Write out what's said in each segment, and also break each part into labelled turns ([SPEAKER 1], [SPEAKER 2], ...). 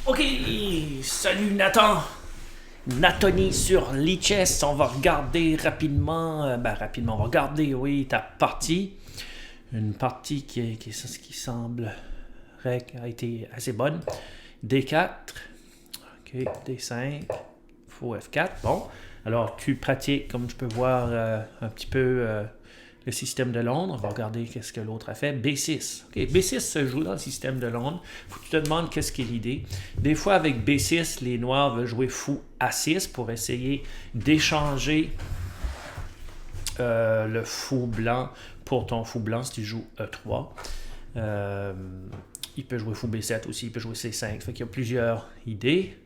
[SPEAKER 1] Ok, salut Nathan. Nathalie sur Lichess, on va regarder rapidement, on va regarder, oui, ta partie. Une partie qui semble a été assez bonne. D4, ok, D5, faux F4, bon. Alors tu pratiques, comme tu peux voir, un petit peu le système de Londres. On va regarder qu'est-ce que l'autre a fait. B6. OK, B6 se joue dans le système de Londres. Faut que tu te demandes qu'est-ce qui est l'idée. Des fois, avec B6, les Noirs veulent jouer fou A6 pour essayer d'échanger le fou blanc pour ton fou blanc si tu joues E3. Euh, il peut jouer fou B7 aussi, il peut jouer C5. Fait qu'il y a plusieurs idées.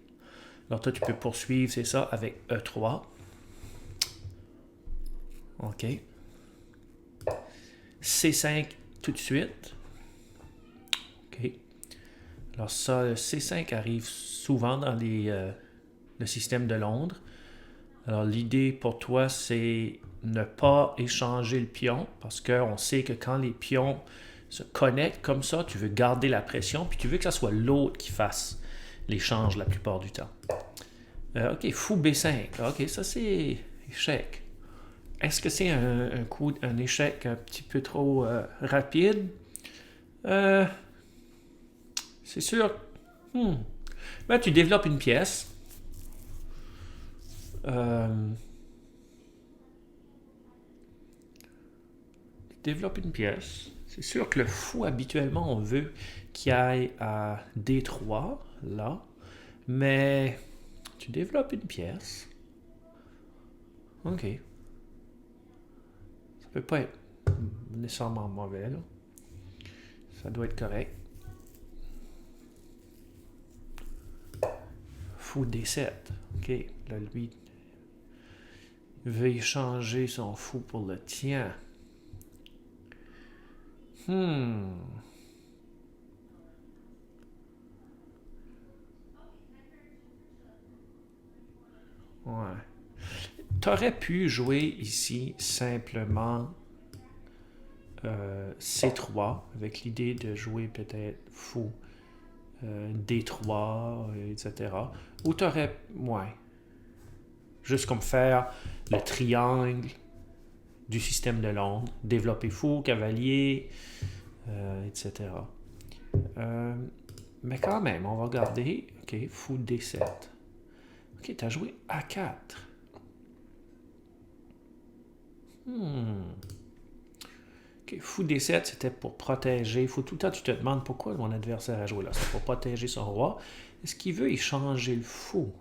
[SPEAKER 1] Alors toi, tu peux poursuivre, c'est ça, avec E3. OK. C5 tout de suite. OK. Alors ça, le C5 arrive souvent dans le système de Londres. Alors l'idée pour toi, c'est ne pas échanger le pion, parce qu'on sait que quand les pions se connectent comme ça, tu veux garder la pression, puis tu veux que ce soit l'autre qui fasse l'échange la plupart du temps. OK, fou B5. OK, ça c'est échec. Est-ce que c'est un échec un petit peu trop rapide? Euh, c'est sûr. Ben, tu développes une pièce. C'est sûr que le fou, habituellement, on veut qu'il aille à D3, là. Mais tu développes une pièce. OK. Ça peut pas être nécessairement mauvais, là. Ça doit être correct. Fou D7. OK. Là, lui veut échanger son fou pour le tien. Ouais. T'aurais pu jouer ici simplement C3 avec l'idée de jouer peut-être fou D3, etc. Ou t'aurais, ouais, juste comme faire le triangle du système de Londres, développer fou, cavalier, etc. Mais quand même, on va regarder. OK, fou D7. OK, t'as joué A4. OK, fou D7, c'était pour protéger. Faut tout le temps, tu te demandes pourquoi mon adversaire a joué là. C'est pour protéger son roi. Est-ce qu'il veut échanger le fou?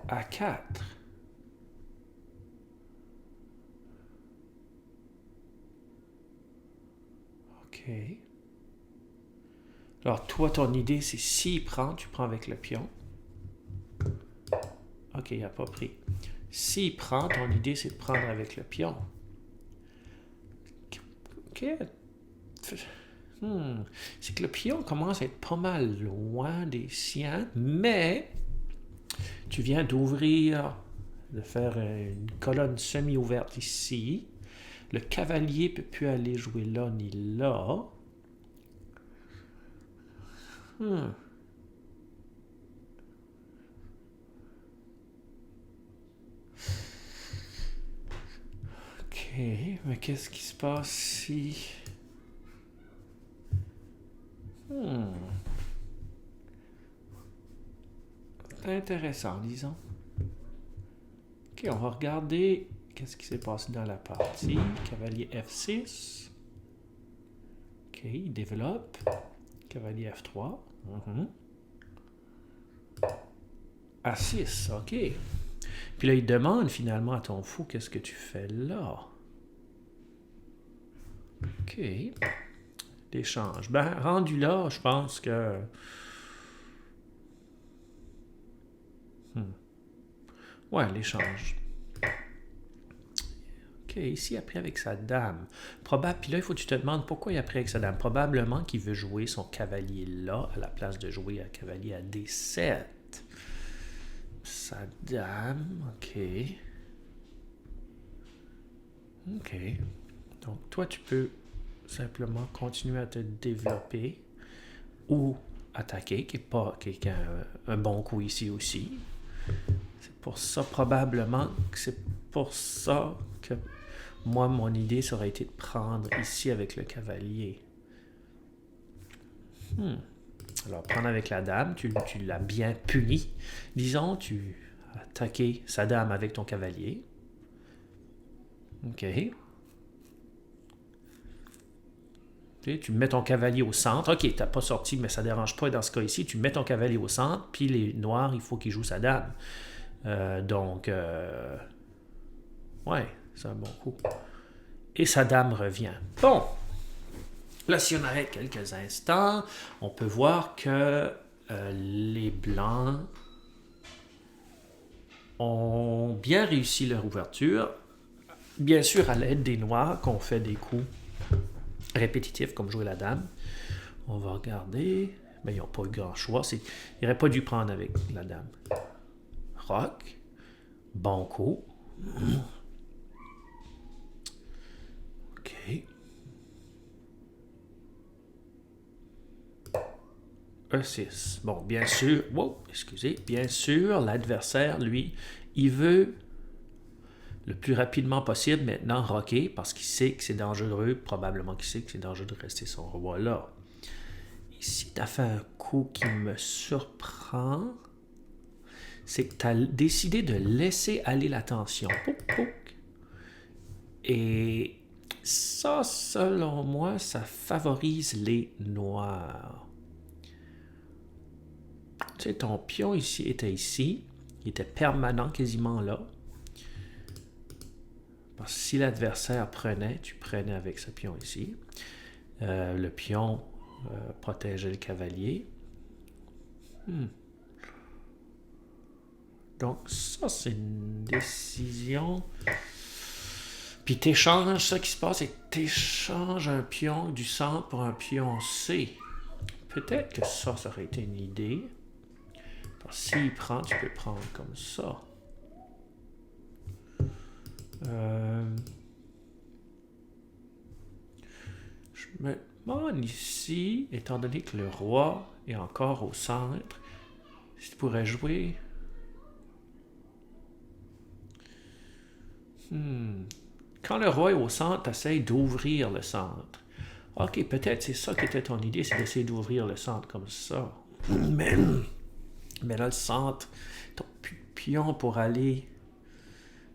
[SPEAKER 1] A4. OK. Alors, toi, ton idée, c'est s'il prend, tu prends avec le pion. OK, il n'a pas pris. S'il prend, ton idée, c'est de prendre avec le pion. OK. C'est que le pion commence à être pas mal loin des siens, mais tu viens d'ouvrir, de faire une colonne semi-ouverte ici. Le cavalier ne peut plus aller jouer là ni là. OK, mais qu'est-ce qui se passe si... C'est intéressant, disons. OK, on va regarder qu'est-ce qui s'est passé dans la partie. Cavalier F6. OK, il développe. Cavalier F3. A6, OK. Puis là, il demande finalement à ton fou, qu'est-ce que tu fais là? OK. L'échange. Ben, rendu là, je pense que... Ouais, l'échange. OK, ici, il a pris avec sa dame. Puis là, il faut que tu te demandes pourquoi il a pris avec sa dame. Probablement qu'il veut jouer son cavalier là, à la place de jouer un cavalier à D7. Sa dame, OK. OK. Donc, toi, tu peux simplement continuer à te développer ou attaquer, qui est un bon coup ici aussi. C'est pour ça, probablement, que c'est pour ça que moi, mon idée, ça aurait été de prendre ici avec le cavalier. Alors, prendre avec la dame, tu l'as bien puni. Disons, tu as attaqué sa dame avec ton cavalier. OK. Tu mets ton cavalier au centre. OK, tu n'as pas sorti, mais ça ne dérange pas dans ce cas ici. Tu mets ton cavalier au centre, puis les noirs, il faut qu'ils jouent sa dame. Ouais, c'est un bon coup. Et sa dame revient. Bon. Là, si on arrête quelques instants, on peut voir que les blancs ont bien réussi leur ouverture. Bien sûr, à l'aide des noirs, qu'on fait des coups répétitifs, comme jouer la dame. On va regarder. Mais ils n'ont pas eu grand choix. Ils n'auraient pas dû prendre avec la dame. Roc. Bon coup. OK. E6. Bon, bien sûr. Wow, excusez. Bien sûr, l'adversaire, lui, il veut le plus rapidement possible maintenant rocker parce qu'il sait que c'est dangereux. Probablement qu'il sait que c'est dangereux de rester son roi là. Ici, tu as fait un coup qui me surprend. C'est que tu as décidé de laisser aller la tension. Pouc, pouc. Et ça, selon moi, ça favorise les noirs. Tu sais, ton pion ici était ici. Il était permanent quasiment là. Parce que si l'adversaire prenait, tu prenais avec ce pion ici. Le pion protégeait le cavalier. Donc ça, c'est une décision. Puis t'échanges, ce qui se passe, c'est que t'échanges un pion du centre pour un pion C. Peut-être que ça aurait été une idée. Parce que s'il prend, tu peux prendre comme ça. Je me demande ici, étant donné que le roi est encore au centre, si tu pourrais jouer... Quand le roi est au centre, tu essaies d'ouvrir le centre. Ok, peut-être c'est ça qui était ton idée, c'est d'essayer d'ouvrir le centre comme ça. Mais là, le centre, ton pion pour aller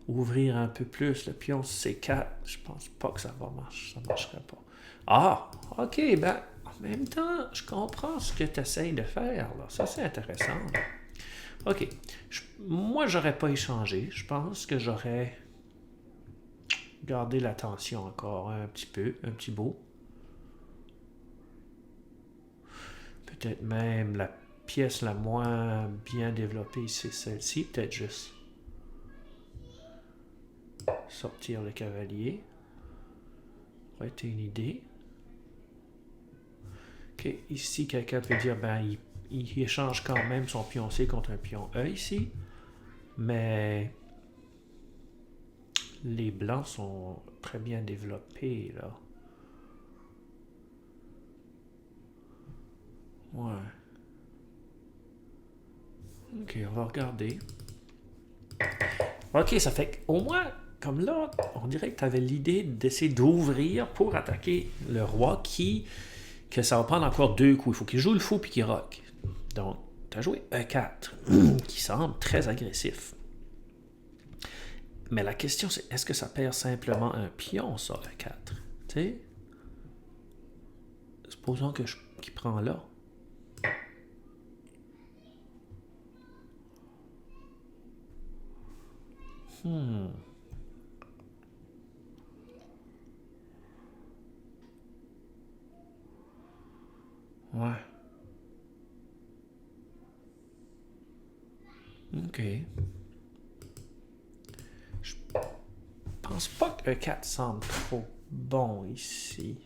[SPEAKER 1] ouvrir un peu plus, le pion C4, je pense pas que ça va marcher, ça marcherait pas. Ah, ok, ben, en même temps, je comprends ce que tu essaies de faire, là. Ça, c'est intéressant. Là. Ok, moi, j'aurais pas échangé. Je pense que j'aurais gardé l'attention encore un petit peu, un petit bout. Peut-être même la pièce la moins bien développée, c'est celle-ci. Peut-être juste sortir le cavalier. Ça aurait été une idée. Ok, ici, quelqu'un peut dire, ben, il échange quand même son pion C contre un pion E ici. Mais les blancs sont très bien développés, là. Ouais. Ok, on va regarder. Ok, ça fait qu'au moins, comme là, on dirait que tu avais l'idée d'essayer d'ouvrir pour attaquer le roi que ça va prendre encore 2 coups. Il faut qu'il joue le fou puis qu'il rock. Donc, tu as joué E4, qui semble très agressif. Mais la question, c'est est-ce que ça perd simplement un pion, ça, E4? Tu sais? Supposons qu'il prend là. Ouais. Ok. Je pense pas que E4 semble trop bon ici.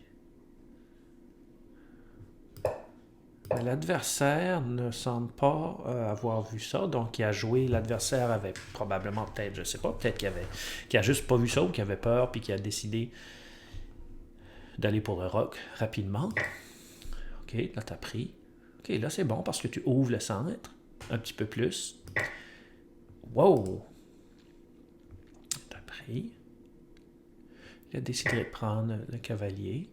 [SPEAKER 1] Mais l'adversaire ne semble pas avoir vu ça, donc il a joué. L'adversaire avait probablement peut-être, je sais pas, peut-être qu'il a juste pas vu ça ou qu'il avait peur puis qu'il a décidé d'aller pour le roc rapidement. OK, là, tu as pris. OK, là, c'est bon parce que tu ouvres le centre un petit peu plus. Wow! Tu as pris. Il a décidé de prendre le cavalier.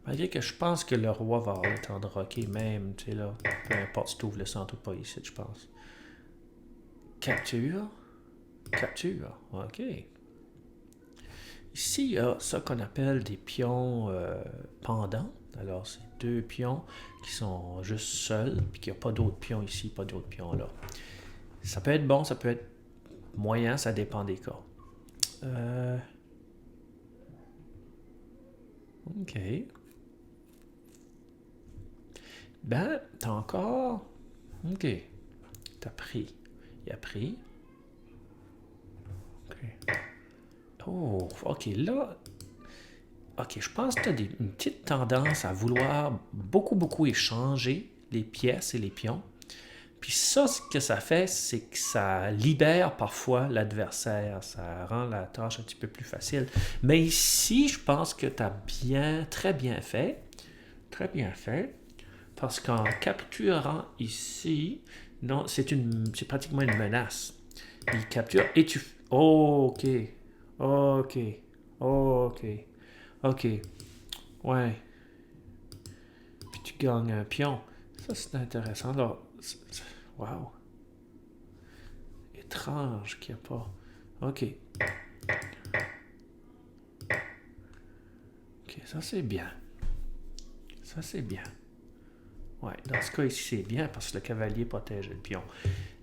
[SPEAKER 1] Malgré que je pense que le roi va avoir le temps de rocker même, tu sais là, peu importe si tu ouvres le centre ou pas ici, je pense. Capture. Capture, ok. Ici, il y a ce qu'on appelle des pions pendants. Alors, c'est deux pions qui sont juste seuls, puis qu'il n'y a pas d'autres pions ici, pas d'autres pions là. Ça peut être bon, ça peut être moyen, ça dépend des cas. Ok. Ben, t'as encore... Ok. T'as pris. Il a pris. Ok. Oh, ok, là... Ok, je pense que tu as une petite tendance à vouloir beaucoup échanger les pièces et les pions. Puis ça, ce que ça fait, c'est que ça libère parfois l'adversaire. Ça rend la tâche un petit peu plus facile. Mais ici, je pense que tu as très bien fait. Très bien fait. Parce qu'en capturant ici, non, c'est pratiquement une menace. Il capture et tu... Oh, ok. Ok. Ok. Ok. Ouais. Puis tu gagnes un pion. Ça, c'est intéressant. Là, wow. Étrange qu'il n'y a pas. Ok. Ok, ça c'est bien. Ça c'est bien. Ouais, dans ce cas ici, c'est bien parce que le cavalier protège le pion.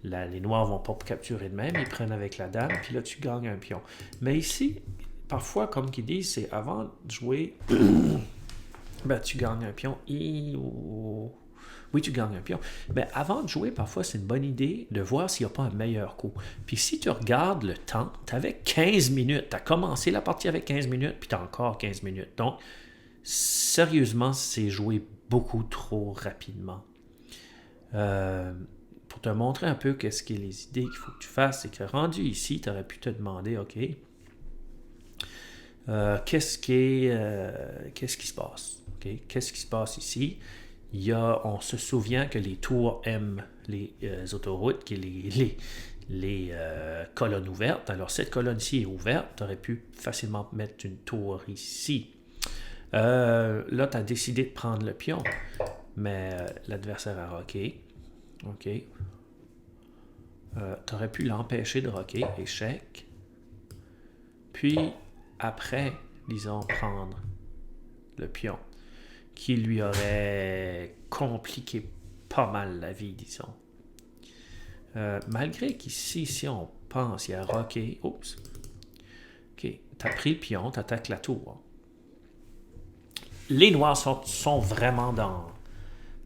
[SPEAKER 1] Là, les noirs vont pas capturer de même, ils prennent avec la dame, puis là, tu gagnes un pion. Mais ici, parfois, comme qu'ils disent, c'est avant de jouer, ben, tu gagnes un pion. Oui, tu gagnes un pion. Mais avant de jouer, parfois, c'est une bonne idée de voir s'il n'y a pas un meilleur coup. Puis si tu regardes le temps, tu avais 15 minutes. Tu as commencé la partie avec 15 minutes, puis tu as encore 15 minutes. Donc, sérieusement, c'est joué beaucoup trop rapidement. Pour te montrer un peu qu'est-ce qui est les idées qu'il faut que tu fasses, c'est que rendu ici, tu aurais pu te demander, OK, qu'est-ce qui se passe? Okay? Qu'est-ce qui se passe ici? On se souvient que les tours aiment les autoroutes, qui est les colonnes ouvertes. Alors, cette colonne-ci est ouverte. Tu aurais pu facilement mettre une tour ici. Là, tu as décidé de prendre le pion, mais l'adversaire a rocké. OK. Tu aurais pu l'empêcher de rocker. Échec. Puis, après, disons, prendre le pion, qui lui aurait compliqué pas mal la vie, disons. Malgré qu'ici, si on pense, il y a rocké. Oups. OK. Tu as pris le pion, tu attaques la tour. Les noirs sont vraiment dans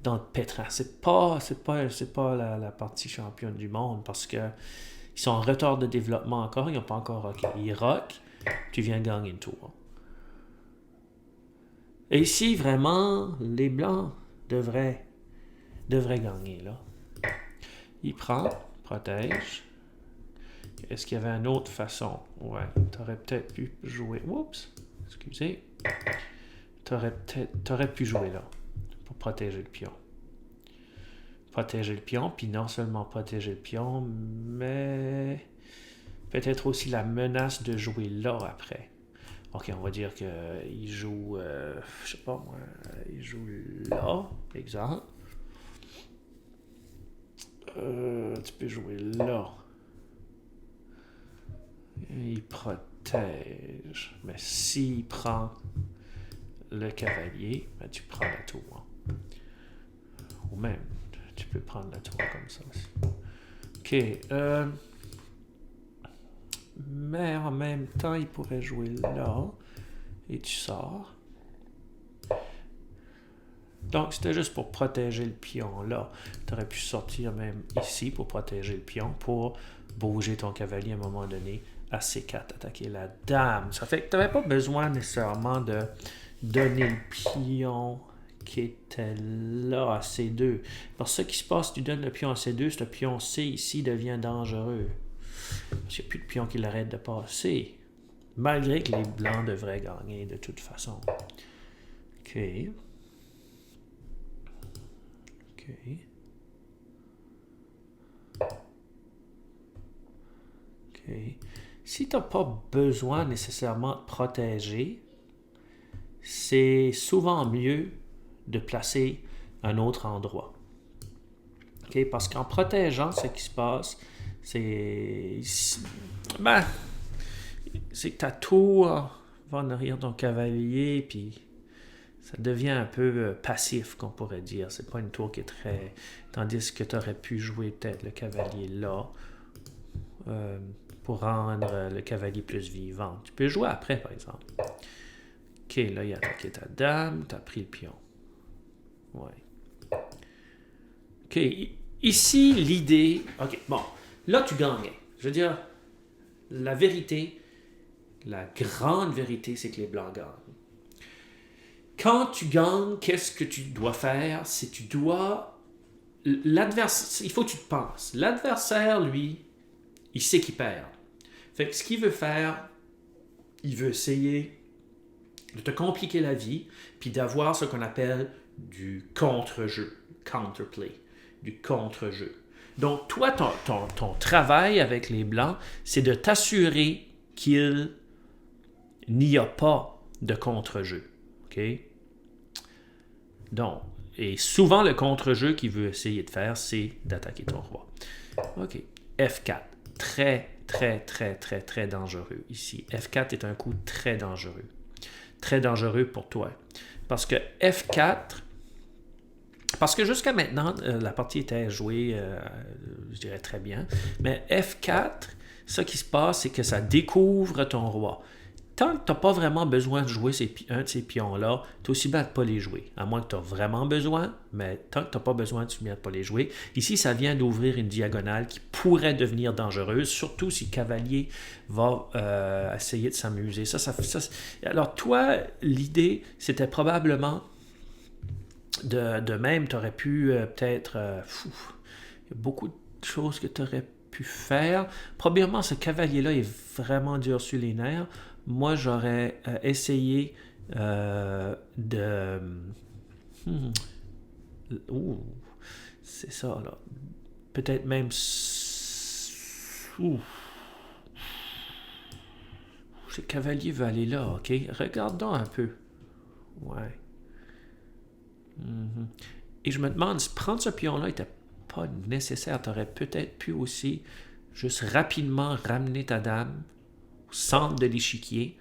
[SPEAKER 1] le pétrin. C'est pas la partie championne du monde parce que ils sont en retard de développement encore, ils n'ont pas encore rocké. Ils rock, tu viens de gagner une tour. Et ici, vraiment, les blancs devraient gagner, là. Il prend, protège. Est-ce qu'il y avait une autre façon? Ouais, tu aurais peut-être pu jouer... Oups, excusez. Tu aurais pu jouer là, pour protéger le pion. Protéger le pion, puis non seulement protéger le pion, mais peut-être aussi la menace de jouer là après. Ok, on va dire qu'il joue, je sais pas moi, il joue là, exemple. Tu peux jouer là. Il protège. Mais s'il prend le cavalier, ben tu prends la tour. Ou même, tu peux prendre la tour comme ça aussi. Ok. Mais en même temps, il pourrait jouer là. Et tu sors. Donc, c'était juste pour protéger le pion là. Tu aurais pu sortir même ici pour protéger le pion, pour bouger ton cavalier à un moment donné à C4, attaquer la dame. Ça fait que tu n'avais pas besoin nécessairement de donner le pion qui était là à C2. Parce que ce qui se passe, tu donnes le pion à C2, ce pion C ici devient dangereux. Parce qu'il n'y a plus de pion qui l'arrête de passer. Malgré que les blancs devraient gagner de toute façon. OK. OK. OK. Si tu n'as pas besoin nécessairement de protéger, c'est souvent mieux de placer un autre endroit. Okay? Parce qu'en protégeant, ce qui se passe, c'est que ta tour va en arrière de ton cavalier, puis ça devient un peu passif, qu'on pourrait dire. C'est pas une tour qui est très... Tandis que tu aurais pu jouer peut-être le cavalier là, pour rendre le cavalier plus vivant. Tu peux jouer après, par exemple. OK, là, il a attaqué ta dame, tu as pris le pion. Ouais. OK, ici, l'idée... OK, bon, là, tu gagnais. Je veux dire, la vérité, la grande vérité, c'est que les blancs gagnent. Quand tu gagnes, qu'est-ce que tu dois faire? C'est tu dois... L'adversaire, il faut que tu te penses. L'adversaire, lui, il sait qu'il perd. Fait que ce qu'il veut faire, il veut essayer de te compliquer la vie, puis d'avoir ce qu'on appelle du contre-jeu, counterplay, du contre-jeu. Donc, toi, ton travail avec les Blancs, c'est de t'assurer qu'il n'y a pas de contre-jeu. OK? Donc, et souvent, le contre-jeu qu'il veut essayer de faire, c'est d'attaquer ton roi. OK. F4. Très, très, très, très, très dangereux ici. F4 est un coup très dangereux. Très dangereux pour toi. Parce que F4... Parce que jusqu'à maintenant, la partie était jouée, je dirais très bien. Mais F4, ce qui se passe, c'est que ça découvre ton roi. Tant que tu n'as pas vraiment besoin de jouer un de ces pions-là, tu es aussi bien de ne pas les jouer. À moins que tu as vraiment besoin, mais tant que tu n'as pas besoin, tu es bien de ne pas les jouer. Ici, ça vient d'ouvrir une diagonale qui pourrait devenir dangereuse, surtout si le cavalier va essayer de s'amuser. Alors toi, l'idée, c'était probablement de même, tu aurais pu peut-être... il y a beaucoup de choses que tu aurais pu faire. Premièrement, ce cavalier-là est vraiment dur sur les nerfs. Moi, j'aurais essayé de... c'est ça, là. Peut-être même... Ce cavalier veut aller là, OK? Regardons un peu. Ouais. Et je me demande si prendre ce pion-là n'était pas nécessaire. Tu aurais peut-être pu aussi juste rapidement ramener ta dame au centre de l'échiquier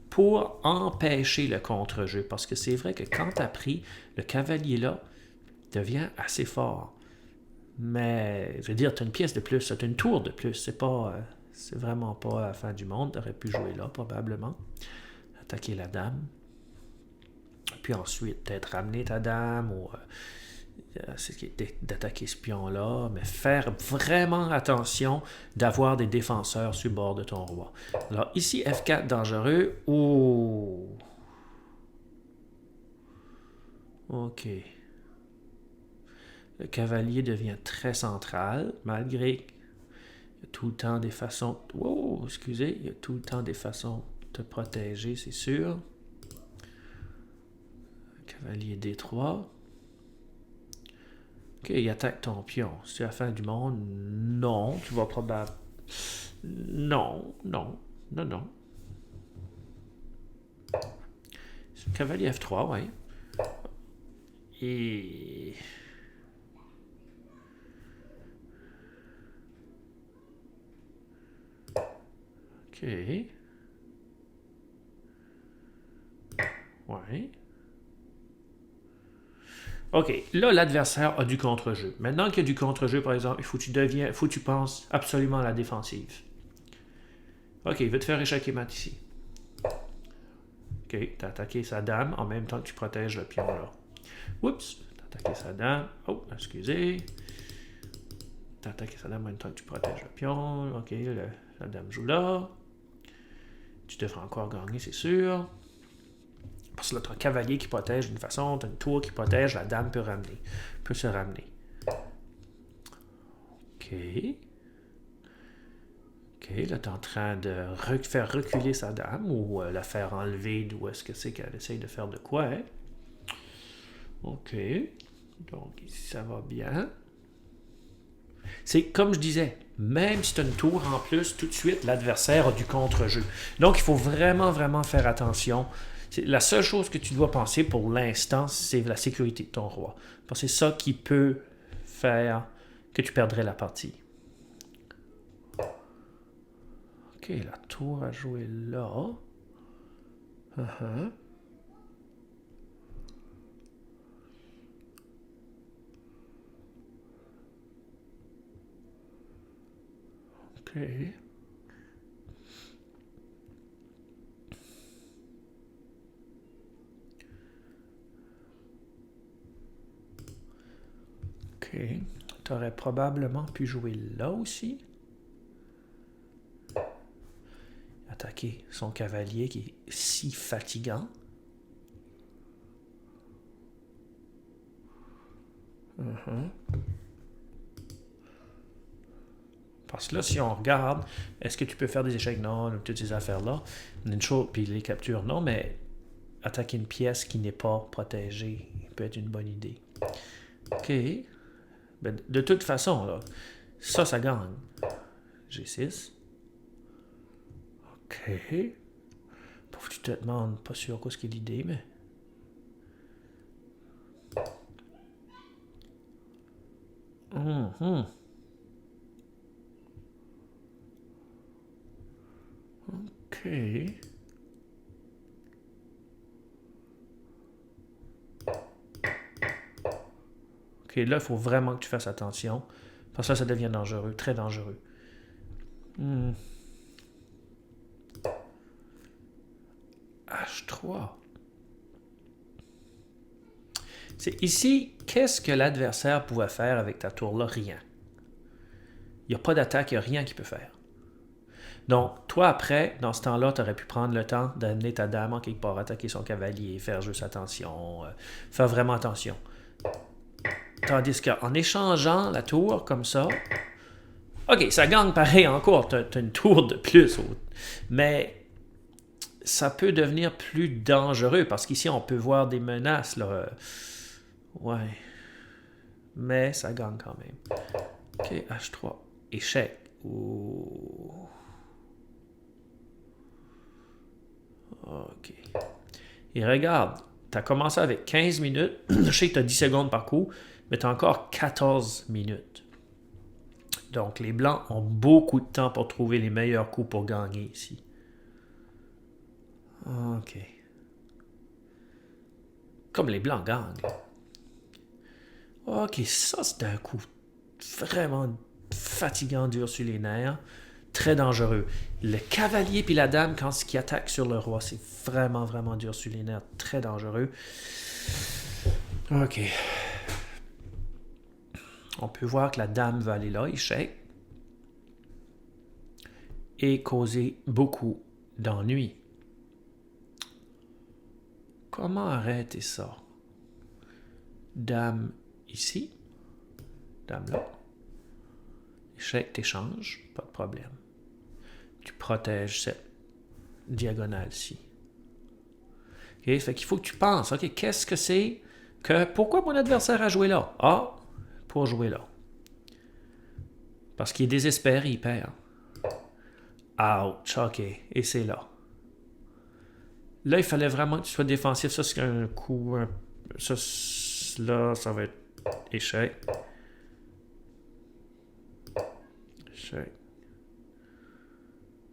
[SPEAKER 1] pour empêcher le contre-jeu. Parce que c'est vrai que quand tu as pris le cavalier là, il devient assez fort. Mais, je veux dire, tu as une pièce de plus, tu as une tour de plus. C'est vraiment pas la fin du monde. Tu aurais pu jouer là, probablement. Attaquer la dame. Puis ensuite, peut-être ramener ta dame ou d'attaquer ce pion-là, mais faire vraiment attention d'avoir des défenseurs sur le bord de ton roi. Alors ici, F4 dangereux. Oh! OK. Le cavalier devient très central, malgré qu'il y a tout le temps des façons... Oh, excusez, il y a tout le temps des façons de te protéger, c'est sûr. Cavalier D3. OK, il attaque ton pion. C'est la fin du monde? Non, tu vas probablement... Non. Cavalier F3, oui. Et... OK. Ouais. OK, là, l'adversaire a du contre-jeu. Maintenant qu'il y a du contre-jeu, par exemple, il faut que tu penses absolument à la défensive. OK, il veut te faire échec et mat ici. OK, tu as attaqué sa dame en même temps que tu protèges le pion là. Oups, tu as attaqué sa dame. Oh, excusez. Tu as attaqué sa dame en même temps que tu protèges le pion. OK, la dame joue là. Tu devrais encore gagner, c'est sûr. Parce que là, tu as un cavalier qui protège d'une façon, tu as une tour qui protège, la dame peut se ramener. OK. OK, là, tu es en train de faire reculer sa dame ou la faire enlever d'où est-ce que c'est qu'elle essaye de faire de quoi, hein? OK. Donc, ici, ça va bien. C'est comme je disais, même si tu as une tour en plus, tout de suite, l'adversaire a du contre-jeu. Donc, il faut vraiment, vraiment faire attention. La seule chose que tu dois penser pour l'instant, c'est la sécurité de ton roi. Parce que c'est ça qui peut faire que tu perdrais la partie. OK, la tour a joué là. OK. OK. Tu aurais probablement pu jouer là aussi. Attaquer son cavalier qui est si fatigant. Parce que là, si on regarde, est-ce que tu peux faire des échecs? Non, toutes ces affaires-là. Une chose, puis les captures, non, mais attaquer une pièce qui n'est pas protégée peut être une bonne idée. OK. Ben, de toute façon, là, ça gagne. G6. OK. Pour que tu te demandes, pas sûr quoi ce qu'est l'idée, mais... OK. OK, là, il faut vraiment que tu fasses attention. Parce que là, ça devient dangereux, très dangereux. H3. C'est ici, qu'est-ce que l'adversaire pouvait faire avec ta tour-là? Rien. Il n'y a pas d'attaque, il n'y a rien qu'il peut faire. Donc, toi, après, dans ce temps-là, tu aurais pu prendre le temps d'amener ta dame en quelque part, attaquer son cavalier, faire juste attention, faire vraiment attention. Tandis qu'en échangeant la tour comme ça, OK, ça gagne pareil encore, tu as une tour de plus. Mais ça peut devenir plus dangereux parce qu'ici, on peut voir des menaces. Là. Ouais. Mais ça gagne quand même. OK, H3. Échec. Ouh. OK. Et regarde, tu as commencé avec 15 minutes. Je sais que tu as 10 secondes par coup, mais tu as encore 14 minutes. Donc, les Blancs ont beaucoup de temps pour trouver les meilleurs coups pour gagner ici. OK. Comme les Blancs gagnent. OK, ça, c'est un coup vraiment fatigant, dur sur les nerfs. Très dangereux. Le cavalier puis la dame, quand ils attaquent sur le roi, c'est vraiment, vraiment dur sur les nerfs. Très dangereux. OK. On peut voir que la dame va aller là, échec. Et causer beaucoup d'ennuis. Comment arrêter ça? Dame ici. Dame là. Échec, t'échanges. Pas de problème. Tu protèges cette diagonale-ci. OK? Fait qu'il faut que tu penses, OK, qu'est-ce que c'est que... Pourquoi mon adversaire a joué là? Ah, pour jouer là. Parce qu'il est désespéré, il perd. Ouch, OK. Et c'est là. Là, il fallait vraiment que tu sois défensif. Ça, c'est un coup... Ça, là, ça va être échec. Échec.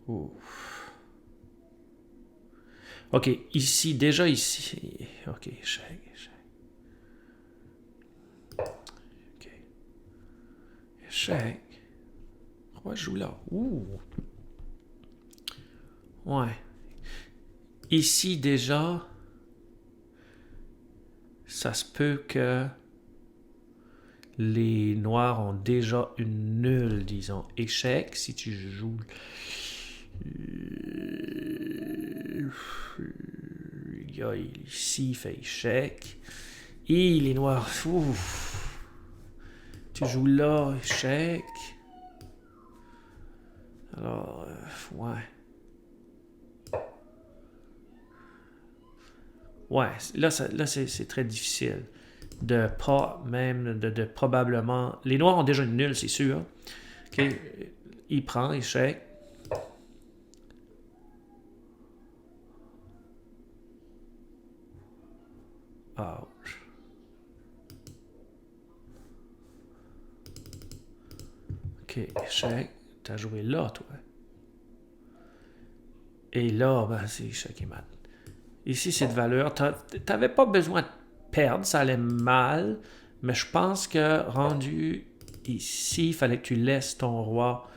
[SPEAKER 1] Ouf. OK, ici, déjà ici. OK, échec, échec. OK. Échec. Roi joue là. Ouh. Ouais. Ici, déjà, ça se peut que les noirs ont déjà une nulle, disons. Échec, si tu joues... Ici, il fait échec. Et les noirs... Ouf. Tu joues là, échec. Alors, ouais. Ouais, là c'est très difficile. De pas, même, de probablement... Les noirs ont déjà une nulle, c'est sûr. OK, il prend, échec. Ouch. OK, échec. T'as joué là, toi. Et là, ben, c'est échec et mat. Ici, c'est de valeur. T'avais pas besoin de perdre, ça allait mal. Mais je pense que rendu ici, il fallait que tu laisses ton roi.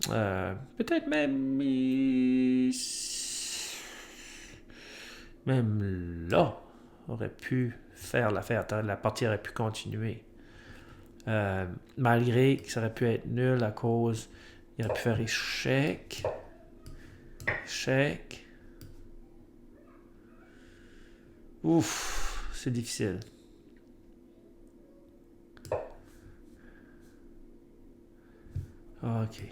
[SPEAKER 1] Peut-être même... Même là, aurait pu faire l'affaire. La partie aurait pu continuer. Malgré que ça aurait pu être nul à cause... Il aurait pu faire échec. Échec. Ouf, c'est difficile. OK.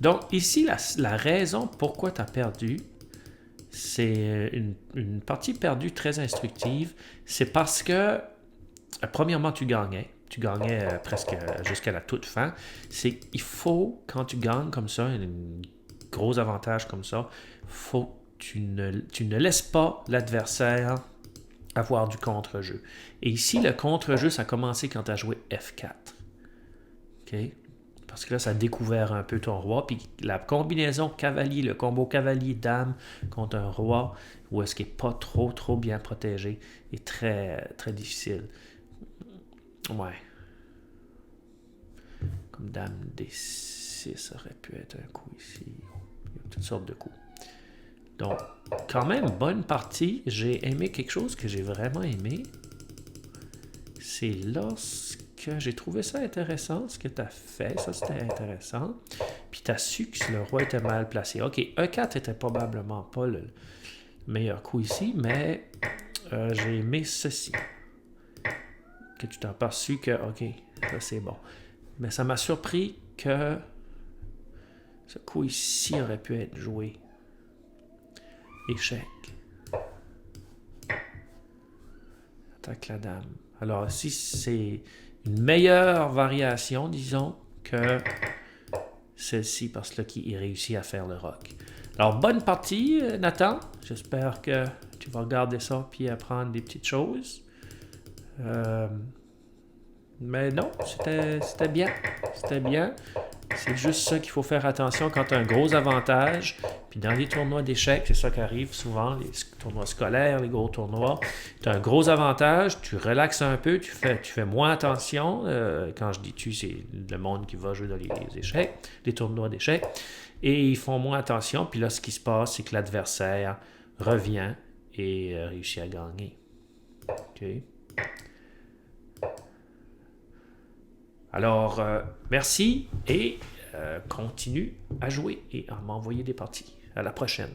[SPEAKER 1] Donc, ici, la raison pourquoi tu as perdu, c'est une partie perdue très instructive. C'est parce que, premièrement, tu gagnais. Tu gagnais presque jusqu'à la toute fin. C'est qu'il faut, quand tu gagnes comme ça, un gros avantage comme ça, faut que tu ne laisses pas l'adversaire avoir du contre-jeu. Et ici, le contre-jeu, ça a commencé quand tu as joué F4. OK? Parce que là, ça a découvert un peu ton roi. Puis la combinaison cavalier, le combo cavalier-dame contre un roi, où est-ce qu'il n'est pas trop bien protégé, est très, très difficile. Ouais. Comme dame D6, ça aurait pu être un coup ici. Il y a toutes sortes de coups. Donc, quand même, bonne partie. J'ai aimé quelque chose que j'ai vraiment aimé. C'est lorsque j'ai trouvé ça intéressant, ce que tu as fait. Ça, c'était intéressant. Puis tu as su que le roi était mal placé. OK, E4 était probablement pas le meilleur coup ici, mais j'ai aimé ceci. Que tu t'en aperçu que, OK, ça c'est bon. Mais ça m'a surpris que ce coup ici aurait pu être joué. Échec. Attaque la dame. Alors ici, c'est une meilleure variation, disons, que celle-ci, parce que là, il réussit à faire le rock. Alors, bonne partie, Nathan. J'espère que tu vas regarder ça puis apprendre des petites choses. Mais non, c'était bien. C'était bien. C'est juste ça qu'il faut faire attention quand tu as un gros avantage. Puis dans les tournois d'échecs, c'est ça qui arrive souvent, les tournois scolaires, les gros tournois. Tu as un gros avantage, tu relaxes un peu, tu fais moins attention. Quand je dis tu, c'est le monde qui va jouer dans les échecs, les tournois d'échecs. Et ils font moins attention. Puis là, ce qui se passe, c'est que l'adversaire revient et réussit à gagner. OK? Alors, merci et continue à jouer et à m'envoyer des parties. À la prochaine.